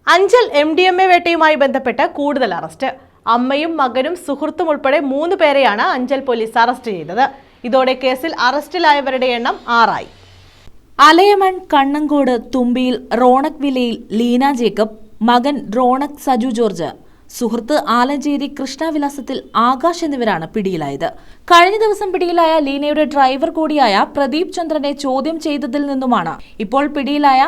Anchal MDMA വേട്ടയുമായി ബന്ധപ്പെട്ട് കൂടുതൽ arrest. അമ്മയും മകനും സുഹൃത്തും ഉൾപ്പെടെ 3 പേരെയാണ് അഞ്ചൽ പോലീസ് അറസ്റ്റ് ചെയ്തത്. ഇതോടെ കേസിൽ അറസ്റ്റിലായവരുടെ എണ്ണം 6 ആയി. അലയമൺ കണ്ണങ്കോട് തുമ്പിയിൽ റോണക് വിലയിൽ ലീന ജേക്കബ്, മകൻ റോണക് സജു ജോർജ്, സുഹൃത്ത് ആലഞ്ചേരി കൃഷ്ണവിലാസത്തിൽ ആകാശ് എന്നിവരാണ് പിടിയിലായത്. കഴിഞ്ഞ ദിവസം പിടിയിലായ ലീനയുടെ ഡ്രൈവർ കൂടിയായ പ്രദീപ് ചന്ദ്രനെ ചോദ്യം ചെയ്തതിൽ നിന്നുമാണ് ഇപ്പോൾ പിടിയിലായ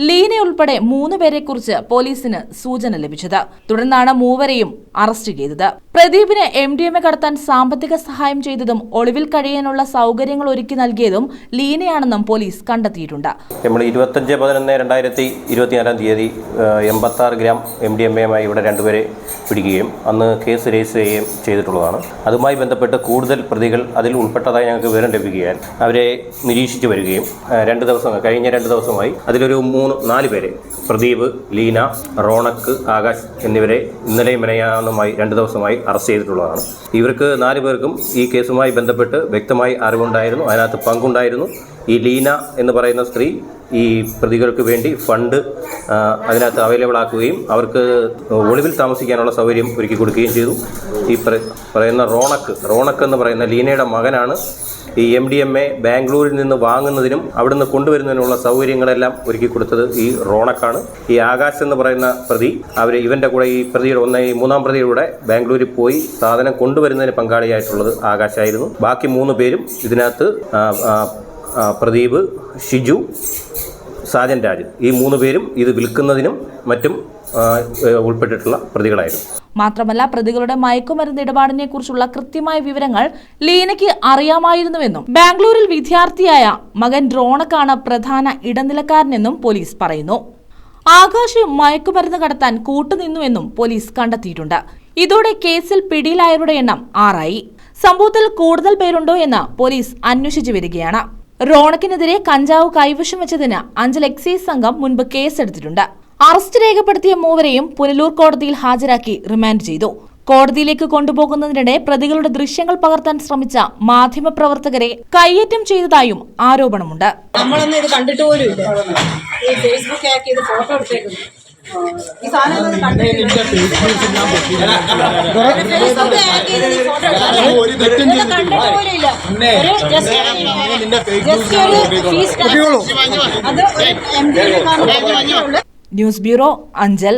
ലീന ഉൾപ്പെടെ 3 പേരെക്കുറിച്ച് പോലീസിന് സൂചന ലഭിച്ചത്. തുടർന്നാണ് 3 പേരെയും അറസ്റ്റ് ചെയ്തത്. പ്രദീപിന് MDMA കടത്താൻ സാമ്പത്തിക സഹായം ചെയ്തതും ഒളിവിൽ കഴിയാനുള്ള സൗകര്യങ്ങൾ ഒരുക്കി നൽകിയതും ലീനയാണെന്നും പോലീസ് കണ്ടെത്തിയിട്ടുണ്ട്. നമ്മൾ 25/11/2024 86 ഗ്രാം MDMA ഇവിടെ 2 പേരെ പിടിക്കുകയും അന്ന് കേസ് രജിസ്റ്റർ ചെയ്യുകയും ചെയ്തിട്ടുള്ളതാണ്. അതുമായി ബന്ധപ്പെട്ട് കൂടുതൽ പ്രതികൾ അതിൽ ഉൾപ്പെട്ടതായി ഞങ്ങൾക്ക് വിവരം ലഭിക്കുകയാൽ അവരെ നിരീക്ഷിച്ചു വരികയും കഴിഞ്ഞ 2 ദിവസമായി അതിലൊരു 4 പേരെ പ്രദീപ്, ലീന, റോണക്ക്, ആകാശ് എന്നിവരെ ഇന്നലെയും മെനയാന്നുമായി 2 ദിവസമായി അറസ്റ്റ് ചെയ്തിട്ടുള്ളതാണ്. ഇവർക്ക് 4 പേർക്കും ഈ കേസുമായി ബന്ധപ്പെട്ട് വ്യക്തമായി അറിവുണ്ടായിരുന്നു, അതിനകത്ത് പങ്കുണ്ടായിരുന്നു. ഈ ലീന എന്ന് പറയുന്ന സ്ത്രീ ഈ പ്രതികൾക്ക് വേണ്ടി ഫണ്ട് അതിനകത്ത് അവൈലബിൾ ആക്കുകയും അവർക്ക് ഒളിവിൽ താമസിക്കാനുള്ള സൗകര്യം ഒരുക്കി കൊടുക്കുകയും ചെയ്തു. ഈ പറയുന്ന റോണക്ക് എന്ന് പറയുന്ന ലീനയുടെ മകനാണ് ഈ MDMA ബാംഗ്ലൂരിൽ നിന്ന് വാങ്ങുന്നതിനും അവിടുന്ന് കൊണ്ടുവരുന്നതിനുള്ള സൗകര്യങ്ങളെല്ലാം ഒരുക്കി കൊടുത്തത് ഈ റോണക്കാണ്. ഈ ആകാശ് എന്ന് പറയുന്ന പ്രതി ഇവൻ്റെ കൂടെ ഈ പ്രതിയുടെ 3-ാം പ്രതിയുടെ ബാംഗ്ലൂരിൽ പോയി സാധനം കൊണ്ടുവരുന്നതിന് പങ്കാളിയായിട്ടുള്ളത് ആകാശായിരുന്നു. ബാക്കി 3 പേരും ഇതിനകത്ത് പ്രദീപ്, ഷിജു, സാജൻ രാജ്, ഈ 3 പേരും ഇത് വിൽക്കുന്നതിനും മറ്റും ഉൾപ്പെട്ടിട്ടുള്ള പ്രതികളായിരുന്നു. മാത്രമല്ല, പ്രതികളുടെ മയക്കുമരുന്ന് ഇടപാടിനെ കുറിച്ചുള്ള കൃത്യമായ വിവരങ്ങൾ ലീനയ്ക്ക് അറിയാമായിരുന്നുവെന്നും ബാംഗ്ലൂരിൽ വിദ്യാർത്ഥിയായ മകൻ റോണക്കാണ് പ്രധാന ഇടനിലക്കാരനെന്നും പോലീസ് പറയുന്നു. ആകാശ് മയക്കുമരുന്ന് കടത്താൻ കൂട്ടുനിന്നുവെന്നും പോലീസ് കണ്ടെത്തിയിട്ടുണ്ട്. ഇതോടെ കേസിൽ പിടിയിലായവരുടെ എണ്ണം 6 ആയി. സംഭവത്തിൽ കൂടുതൽ പേരുണ്ടോ എന്ന് പോലീസ് അന്വേഷിച്ചു വരികയാണ്. റോണക്കിനെതിരെ കഞ്ചാവ് കൈവശം വെച്ചതിന് അഞ്ചൽ എക്സൈസ് സംഘം മുൻപ് കേസെടുത്തിട്ടുണ്ട്. അറസ്റ്റ് രേഖപ്പെടുത്തിയ 3 പേരെയും പുനലൂർ കോടതിയിൽ ഹാജരാക്കി റിമാൻഡ് ചെയ്തു. കോടതിയിലേക്ക് കൊണ്ടുപോകുന്നതിനിടെ പ്രതികളുടെ ദൃശ്യങ്ങൾ പകർത്താൻ ശ്രമിച്ച മാധ്യമപ്രവർത്തകരെ കയ്യേറ്റം ചെയ്തതായും ആരോപണമുണ്ട്. നമ്മളൊന്നും ഇത് കണ്ടിട്ട് പോലും ഇല്ല. ഈ ഫേസ്ബുക്ക് ആക്കി ഇത് ഫോട്ടോ എടുത്തേക്കുന്നു. ഈ സാധനം കണ്ടിട്ടില്ല. News bureau, Anchal.